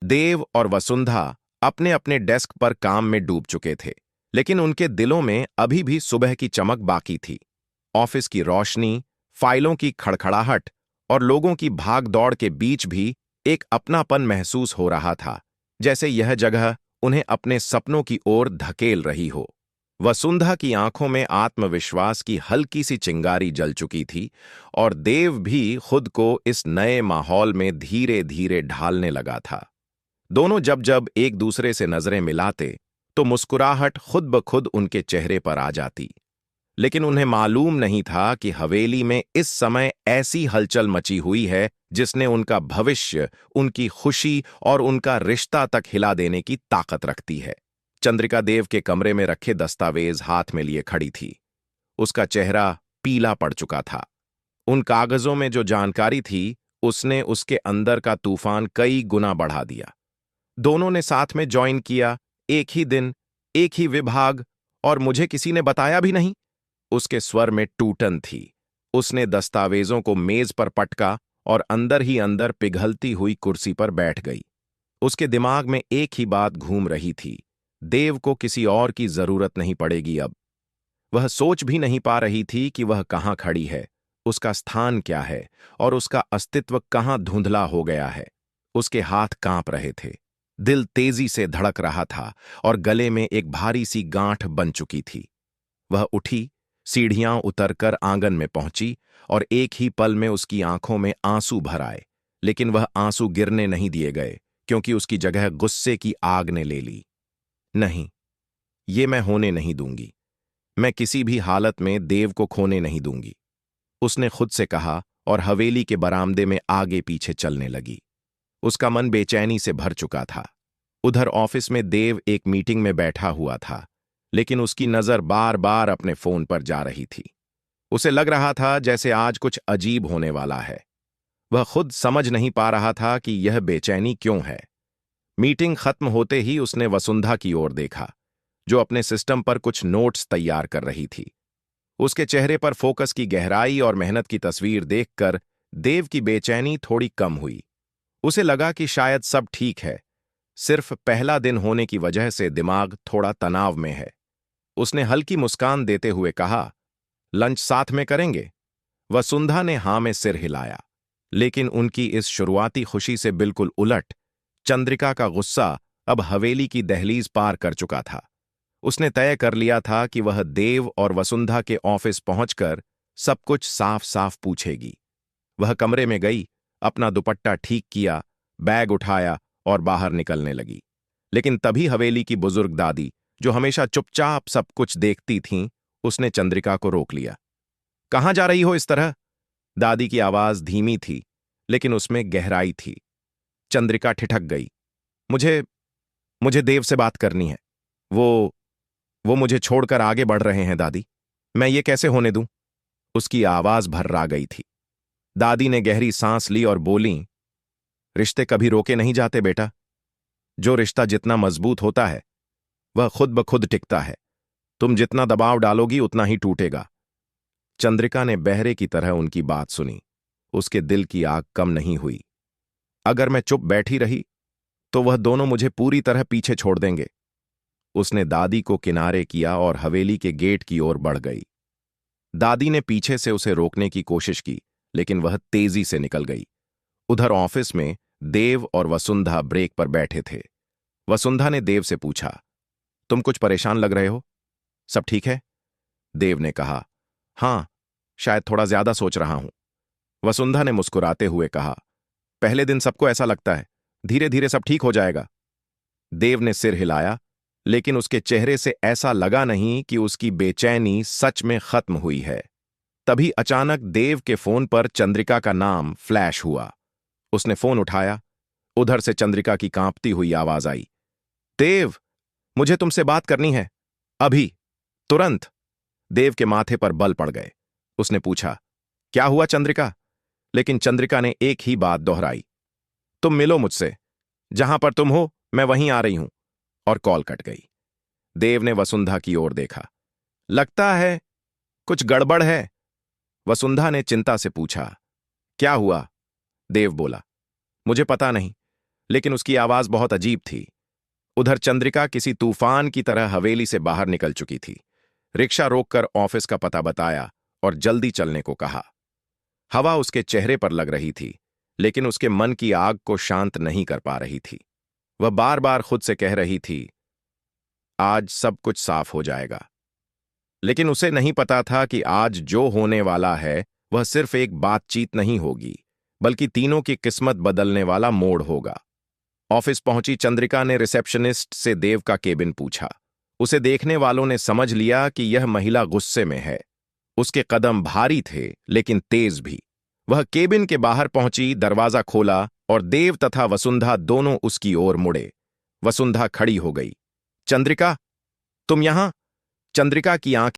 देव और वसुंधा अपने अपने डेस्क पर काम में डूब चुके थे, लेकिन उनके दिलों में अभी भी सुबह की चमक बाकी थी। ऑफिस की रोशनी, फाइलों की खड़खड़ाहट और लोगों की भाग-दौड़ के बीच भी एक अपनापन महसूस हो रहा था, जैसे यह जगह उन्हें अपने सपनों की ओर धकेल रही हो। वसुंधा की आंखों में आत्मविश्वास की हल्की सी चिंगारी जल चुकी थी और देव भी खुद को इस नए माहौल में धीरे धीरे ढालने लगा था। दोनों जब जब एक दूसरे से नजरें मिलाते तो मुस्कुराहट खुद ब खुद उनके चेहरे पर आ जाती, लेकिन उन्हें मालूम नहीं था कि हवेली में इस समय ऐसी हलचल मची हुई है जिसने उनका भविष्य, उनकी खुशी और उनका रिश्ता तक हिला देने की ताकत रखती है। चंद्रिका देव के कमरे में रखे दस्तावेज हाथ में लिए खड़ी थी। उसका चेहरा पीला पड़ चुका था। उन कागजों में जो जानकारी थी, उसने उसके अंदर का तूफान कई गुना बढ़ा दिया। दोनों ने साथ में ज्वाइन किया, एक ही दिन, एक ही विभाग, और मुझे किसी ने बताया भी नहीं। उसके स्वर में टूटन थी। उसने दस्तावेजों को मेज पर पटका और अंदर ही अंदर पिघलती हुई कुर्सी पर बैठ गई। उसके दिमाग में एक ही बात घूम रही थी, देव को किसी और की जरूरत नहीं पड़ेगी अब। वह सोच भी नहीं पा रही थी कि वह कहाँ खड़ी है, उसका स्थान क्या है और उसका अस्तित्व कहाँ धुंधला हो गया है। उसके हाथ कांप रहे थे, दिल तेजी से धड़क रहा था और गले में एक भारी सी गांठ बन चुकी थी। वह उठी, सीढ़ियां उतरकर आंगन में पहुंची और एक ही पल में उसकी आंखों में आंसू भर आए, लेकिन वह आंसू गिरने नहीं दिए गए, क्योंकि उसकी जगह गुस्से की आग ने ले ली। नहीं, ये मैं होने नहीं दूंगी। मैं किसी भी हालत में देव को खोने नहीं दूंगी, उसने खुद से कहा और हवेली के बरामदे में आगे पीछे चलने लगी। उसका मन बेचैनी से भर चुका था। उधर ऑफिस में देव एक मीटिंग में बैठा हुआ था, लेकिन उसकी नजर बार बार अपने फोन पर जा रही थी। उसे लग रहा था जैसे आज कुछ अजीब होने वाला है। वह खुद समझ नहीं पा रहा था कि यह बेचैनी क्यों है। मीटिंग खत्म होते ही उसने वसुंधा की ओर देखा, जो अपने सिस्टम पर कुछ नोट्स तैयार कर रही थी। उसके चेहरे पर फोकस की गहराई और मेहनत की तस्वीर देखकर देव की बेचैनी थोड़ी कम हुई। उसे लगा कि शायद सब ठीक है, सिर्फ पहला दिन होने की वजह से दिमाग थोड़ा तनाव में है। उसने हल्की मुस्कान देते हुए कहा, लंच साथ में करेंगे? वसुंधा ने हां में सिर हिलाया, लेकिन उनकी इस शुरुआती खुशी से बिल्कुल उलट चंद्रिका का गुस्सा अब हवेली की दहलीज पार कर चुका था। उसने तय कर लिया था कि वह देव और वसुंधा के ऑफिस पहुंचकर सब कुछ साफ साफ पूछेगी। वह कमरे में गई, अपना दुपट्टा ठीक किया, बैग उठाया और बाहर निकलने लगी। लेकिन तभी हवेली की बुजुर्ग दादी, जो हमेशा चुपचाप सब कुछ देखती थीं, उसने चंद्रिका को रोक लिया। कहाँ जा रही हो इस तरह? दादी की आवाज धीमी थी, लेकिन उसमें गहराई थी। चंद्रिका ठिठक गई। मुझे मुझे देव से बात करनी है। वो वो मुझे छोड़कर आगे बढ़ रहे हैं दादी। मैं ये कैसे होने दूं? उसकी आवाज भर्रा गई थी। दादी ने गहरी सांस ली और बोली, रिश्ते कभी रोके नहीं जाते बेटा। जो रिश्ता जितना मजबूत होता है, वह खुद ब खुद टिकता है। तुम जितना दबाव डालोगी उतना ही टूटेगा। चंद्रिका ने बहरे की तरह उनकी बात सुनी। उसके दिल की आग कम नहीं हुई। अगर मैं चुप बैठी रही तो वह दोनों मुझे पूरी तरह पीछे छोड़ देंगे। उसने दादी को किनारे किया और हवेली के गेट की ओर बढ़ गई। दादी ने पीछे से उसे रोकने की कोशिश की, लेकिन वह तेजी से निकल गई। उधर ऑफिस में देव और वसुंधा ब्रेक पर बैठे थे। वसुंधा ने देव से पूछा, तुम कुछ परेशान लग रहे हो? सब ठीक है? देव ने कहा, हां, शायद थोड़ा ज्यादा सोच रहा हूं। वसुंधा ने मुस्कुराते हुए कहा, पहले दिन सबको ऐसा लगता है, धीरे धीरे सब ठीक हो जाएगा। देव ने सिर हिलाया, लेकिन उसके चेहरे से ऐसा लगा नहीं कि उसकी बेचैनी सच में खत्म हुई है। तभी अचानक देव के फोन पर चंद्रिका का नाम फ्लैश हुआ। उसने फोन उठाया। उधर से चंद्रिका की कांपती हुई आवाज आई, देव, मुझे तुमसे बात करनी है, अभी, तुरंत। देव के माथे पर बल पड़ गए। उसने पूछा, क्या हुआ चंद्रिका? लेकिन चंद्रिका ने एक ही बात दोहराई, तुम मिलो मुझसे। जहां पर तुम हो मैं वहीं आ रही हूं। और कॉल कट गई। देव ने वसुंधा की ओर देखा। लगता है कुछ गड़बड़ है। वसुंधा ने चिंता से पूछा, क्या हुआ? देव बोला, मुझे पता नहीं, लेकिन उसकी आवाज बहुत अजीब थी। उधर चंद्रिका किसी तूफान की तरह हवेली से बाहर निकल चुकी थी। रिक्शा रोककर ऑफिस का पता बताया और जल्दी चलने को कहा। हवा उसके चेहरे पर लग रही थी, लेकिन उसके मन की आग को शांत नहीं कर पा रही थी। वह बार बार खुद से कह रही थी, आज सब कुछ साफ हो जाएगा। लेकिन उसे नहीं पता था कि आज जो होने वाला है वह सिर्फ एक बातचीत नहीं होगी, बल्कि तीनों की किस्मत बदलने वाला मोड़ होगा। ऑफिस पहुंची चंद्रिका ने रिसेप्शनिस्ट से देव का केबिन पूछा। उसे देखने वालों ने समझ लिया कि यह महिला गुस्से में है। उसके कदम भारी थे, लेकिन तेज भी। वह केबिन के बाहर पहुंची, दरवाजा खोला और देव तथा वसुंधा दोनों उसकी ओर मुड़े। वसुंधा खड़ी हो गई। चंद्रिका, तुम यहां? चंद्रिका की आंखें